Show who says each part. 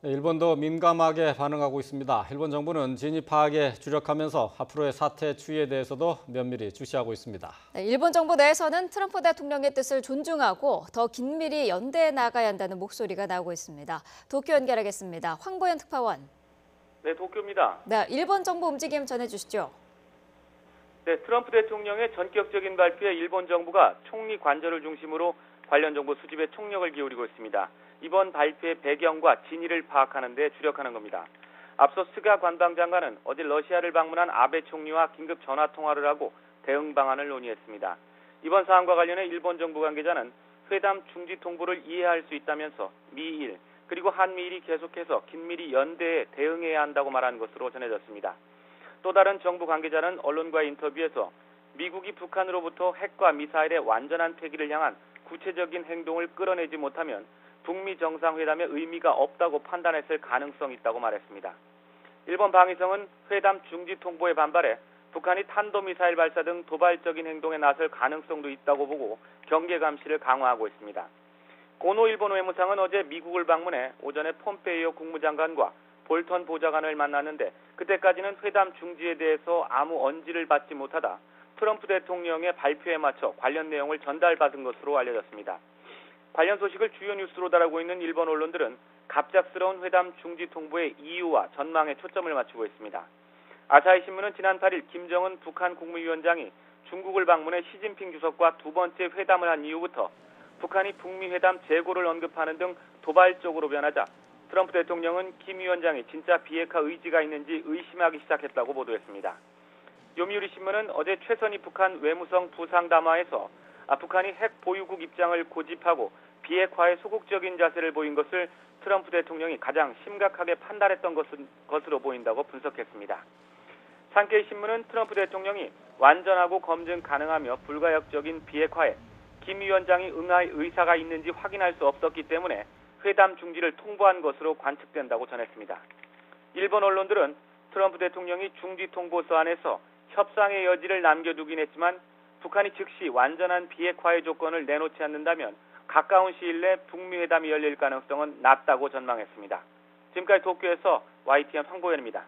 Speaker 1: 네, 일본도 민감하게 반응하고 있습니다. 일본 정부는 진위 파악에 주력하면서 앞으로의 사태 추이에 대해서도 면밀히 주시하고 있습니다.
Speaker 2: 네, 일본 정부 내에서는 트럼프 대통령의 뜻을 존중하고 더 긴밀히 연대해 나가야 한다는 목소리가 나오고 있습니다. 도쿄 연결하겠습니다. 황보현 특파원.
Speaker 3: 네, 도쿄입니다.
Speaker 2: 네, 일본 정부 움직임 전해주시죠.
Speaker 3: 네, 트럼프 대통령의 전격적인 발표에 일본 정부가 총리 관저를 중심으로 관련 정보 수집에 총력을 기울이고 있습니다. 이번 발표의 배경과 진위를 파악하는 데 주력하는 겁니다. 앞서 스가 관방장관은 어제 러시아를 방문한 아베 총리와 긴급 전화통화를 하고 대응 방안을 논의했습니다. 이번 사안과 관련해 일본 정부 관계자는 회담 중지 통보를 이해할 수 있다면서 미일 그리고 한미일이 계속해서 긴밀히 연대해 대응해야 한다고 말한 것으로 전해졌습니다. 또 다른 정부 관계자는 언론과의 인터뷰에서 미국이 북한으로부터 핵과 미사일의 완전한 폐기를 향한 구체적인 행동을 끌어내지 못하면 북미 정상회담의 의미가 없다고 판단했을 가능성이 있다고 말했습니다. 일본 방위성은 회담 중지 통보에 반발해 북한이 탄도미사일 발사 등 도발적인 행동에 나설 가능성도 있다고 보고 경계 감시를 강화하고 있습니다. 고노 일본 외무상은 어제 미국을 방문해 오전에 폼페이오 국무장관과 볼턴 보좌관을 만났는데 그때까지는 회담 중지에 대해서 아무 언지를 받지 못하다 트럼프 대통령의 발표에 맞춰 관련 내용을 전달받은 것으로 알려졌습니다. 관련 소식을 주요 뉴스로 다루고 있는 일본 언론들은 갑작스러운 회담 중지 통보의 이유와 전망에 초점을 맞추고 있습니다. 아사히 신문은 지난 8일 김정은 북한 국무위원장이 중국을 방문해 시진핑 주석과 두 번째 회담을 한 이후부터 북한이 북미 회담 재고를 언급하는 등 도발적으로 변하자 트럼프 대통령은 김 위원장이 진짜 비핵화 의지가 있는지 의심하기 시작했다고 보도했습니다. 요미우리 신문은 어제 최선희 북한 외무성 부상담화에서 북한이 핵 보유국 입장을 고집하고 비핵화에 소극적인 자세를 보인 것을 트럼프 대통령이 가장 심각하게 판단했던 것으로 보인다고 분석했습니다. 산케이 신문은 트럼프 대통령이 완전하고 검증 가능하며 불가역적인 비핵화에 김 위원장이 응할 의사가 있는지 확인할 수 없었기 때문에 회담 중지를 통보한 것으로 관측된다고 전했습니다. 일본 언론들은 트럼프 대통령이 중지 통보서 안에서 협상의 여지를 남겨두긴 했지만 북한이 즉시 완전한 비핵화의 조건을 내놓지 않는다면 가까운 시일 내 북미 회담이 열릴 가능성은 낮다고 전망했습니다. 지금까지 도쿄에서 YTN 황보현입니다.